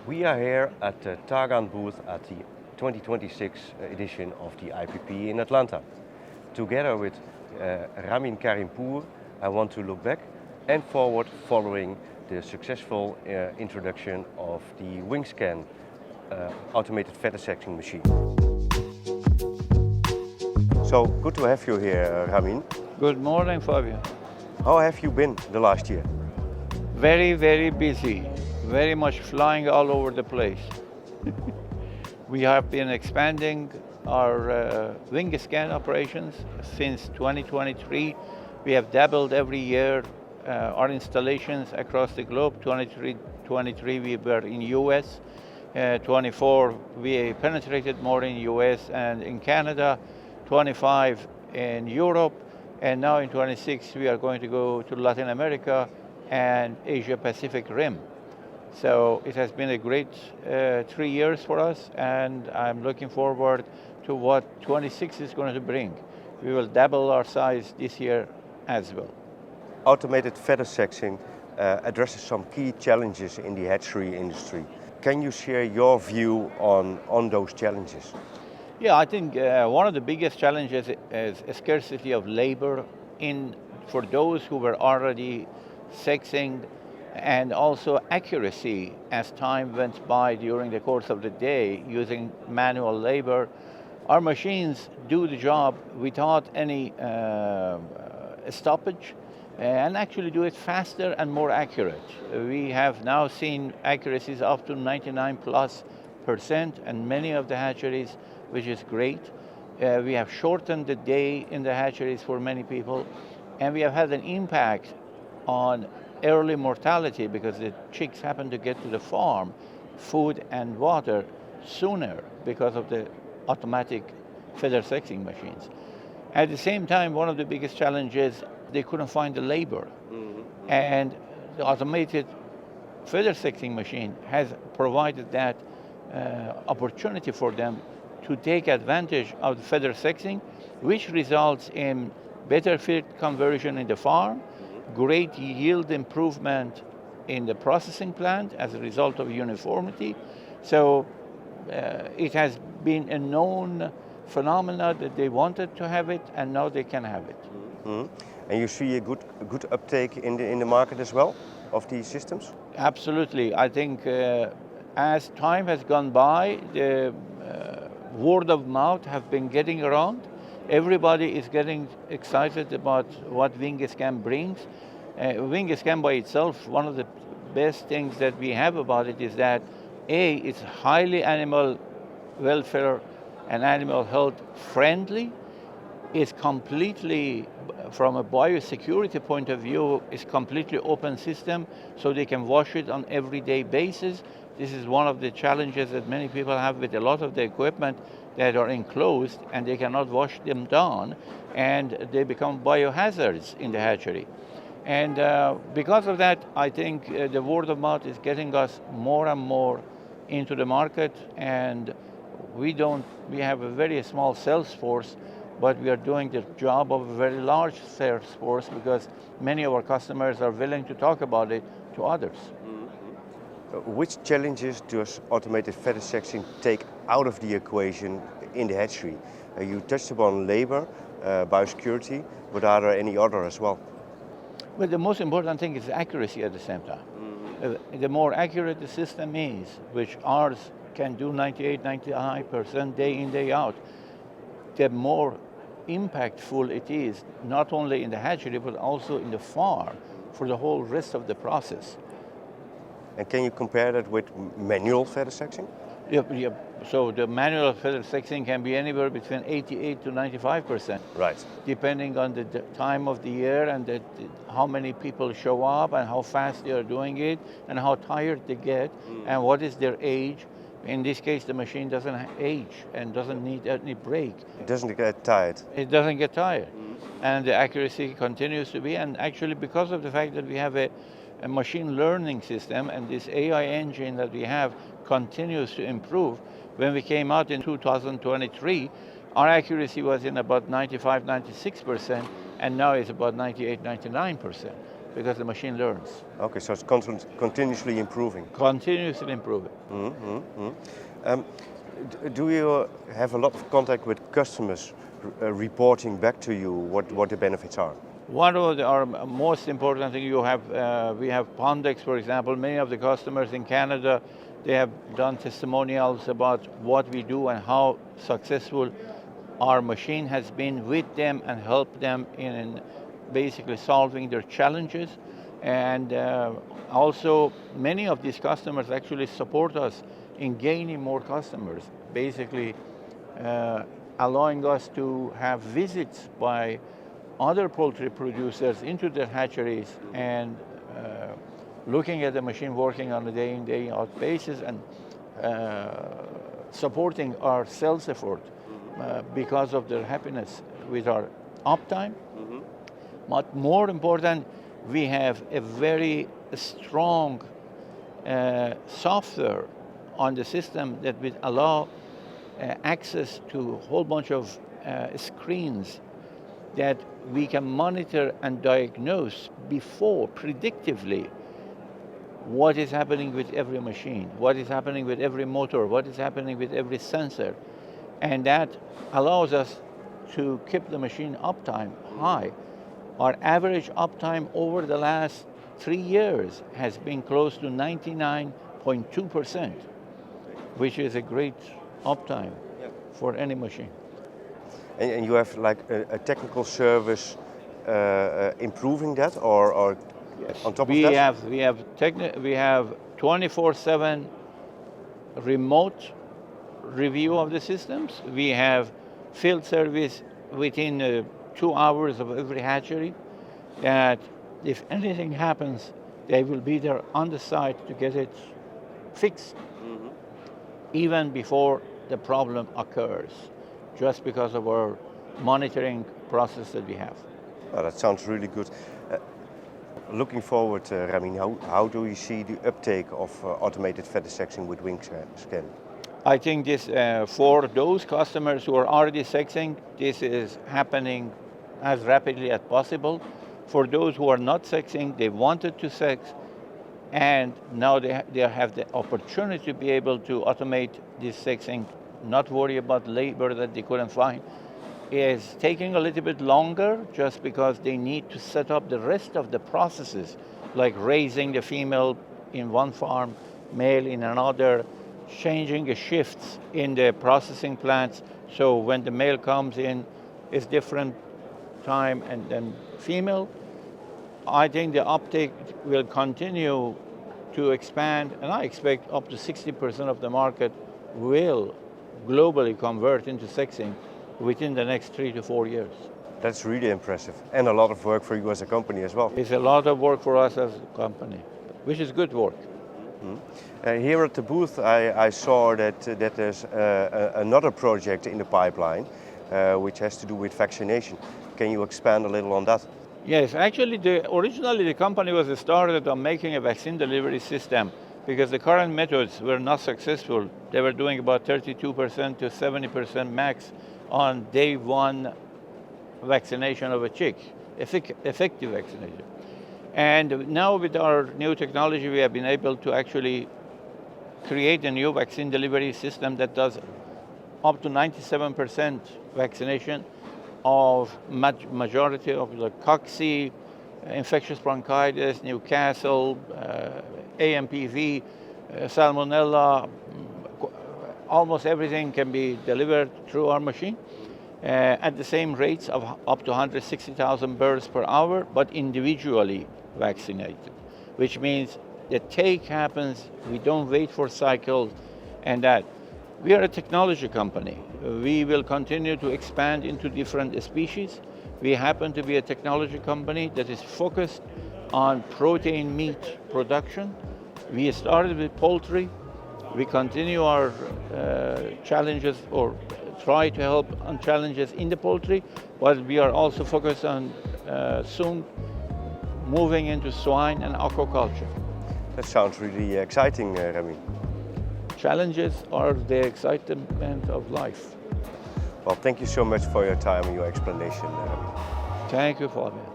We are here at the Targan booth at the 2026 edition of the IPP in Atlanta. Together with Ramin Karimpour, I want to look back and forward following the successful introduction of the WingScan automated feather sexing machine. So good to have you here, Ramin. Good morning, Fabio. How have you been the last year? Very, very busy. Very much flying all over the place. We have been expanding our WingScan operations since 2023. We have doubled every year our installations across the globe. 23 we were in US. 24 we penetrated more in US and in Canada. 25 in Europe. And now in 26 we are going to go to Latin America and Asia Pacific Rim. So it has been a great 3 years for us, and I'm looking forward to what 26 is going to bring. We will double our size this year as well. Automated feather sexing addresses some key challenges in the hatchery industry. Can you share your view on those challenges? Yeah, I think one of the biggest challenges is a scarcity of labor for those who were already sexing, and also accuracy as time went by during the course of the day using manual labor. Our machines do the job without any stoppage and actually do it faster and more accurate. We have now seen accuracies up to 99+% and many of the hatcheries, which is great. We have shortened the day in the hatcheries for many people, and we have had an impact on early mortality because the chicks happen to get to the farm, food and water sooner because of the automatic feather sexing machines. At the same time, one of the biggest challenges, they couldn't find the labor. Mm-hmm. And the automated feather sexing machine has provided that opportunity for them to take advantage of the feather sexing, which results in better feed conversion in the farm, great yield improvement in the processing plant as a result of uniformity. So it has been a known phenomena that they wanted to have it, and now they can have it. Mm-hmm. And you see a good uptake in the market as well of these systems? Absolutely. I think as time has gone by, the word of mouth have been getting around. Everybody is getting excited about what WingScan brings. WingScan by itself, one of the best things that we have about it is that it's highly animal welfare and animal health friendly. It's completely, from a biosecurity point of view, it's completely open system, so they can wash it on everyday basis. This is one of the challenges that many people have with a lot of the equipment that are enclosed and they cannot wash them down, and they become biohazards in the hatchery. And because of that, I think the word of mouth is getting us more and more into the market, and we have a very small sales force, but we are doing the job of a very large sales force because many of our customers are willing to talk about it to others. Which challenges does automated feather sexing take out of the equation in the hatchery? You touched upon labor, biosecurity, but are there any other as well? But the most important thing is accuracy at the same time. Mm-hmm. The more accurate the system is, which ours can do 98-99% day in, day out, the more impactful it is, not only in the hatchery, but also in the farm for the whole rest of the process. And can you compare that with manual feather sexing? Yeah. So the manual feather sexing can be anywhere between 88 to 95%. Right. Depending on the time of the year and how many people show up and how fast they are doing it and how tired they get and what is their age. In this case, the machine doesn't age and doesn't need any break. It doesn't get tired. It doesn't get tired. And the accuracy continues to be, and actually because of the fact that we have a machine learning system and this AI engine that we have continues to improve. When we came out in 2023, our accuracy was in about 95-96%, and now it's about 98-99%. because the machine learns. Okay, so it's continuously improving. Continuously improving. Do you have a lot of contact with customers reporting back to you what the benefits are? One of our most important things we have Pondex, for example. Many of the customers in Canada, they have done testimonials about what we do and how successful our machine has been with them and helped them in basically solving their challenges. And also many of these customers actually support us in gaining more customers, basically allowing us to have visits by other poultry producers into their hatcheries and looking at the machine working on a day in, day out basis and supporting our sales effort because of their happiness with our uptime. But more important, we have a very strong software on the system that will allow access to a whole bunch of screens that we can monitor and diagnose before, predictively, what is happening with every machine, what is happening with every motor, what is happening with every sensor. And that allows us to keep the machine uptime high. Our average uptime over the last 3 years has been close to 99.2%, which is a great uptime for any machine. And you have like a technical service improving that, or yes. On top we of that? We have 24/7 remote review of the systems. We have field service within 2 hours of every hatchery, that if anything happens, they will be there on the site to get it fixed, even before the problem occurs, just because of our monitoring process that we have. Oh, that sounds really good. Looking forward, Ramin, how do you see the uptake of automated fetisexing with WingScan? I think this, for those customers who are already sexing, this is happening as rapidly as possible. For those who are not sexing, they wanted to sex, and now they have the opportunity to be able to automate this sexing, not worry about labor that they couldn't find. Is taking a little bit longer just because they need to set up the rest of the processes, like raising the female in one farm, male in another, changing the shifts in the processing plants, so when the male comes in, it's different time and then female. I think the uptake will continue to expand, and I expect up to 60% of the market will globally convert into sexing within the next 3 to 4 years. That's really impressive, and a lot of work for you as a company as well. It's a lot of work for us as a company, which is good work. Here at the booth, I saw that there's another project in the pipeline, which has to do with vaccination. Can you expand a little on that? Yes, actually, originally the company was started on making a vaccine delivery system because the current methods were not successful. They were doing about 32% to 70% max on day one vaccination of a chick, effective vaccination. And now with our new technology, we have been able to actually create a new vaccine delivery system that does up to 97% vaccination of majority of the cocci, infectious bronchitis, Newcastle, AMPV, Salmonella. Almost everything can be delivered through our machine at the same rates of up to 160,000 birds per hour, but individually vaccinated, which means the take happens, we don't wait for cycles, and that. We are a technology company. We will continue to expand into different species. We happen to be a technology company that is focused on protein meat production. We started with poultry. We continue our challenges, or try to help on challenges in the poultry, but we are also focused on soon moving into swine and aquaculture. That sounds really exciting, Ramin. Challenges are the excitement of life. Well, thank you so much for your time and your explanation. Thank you, Fabian.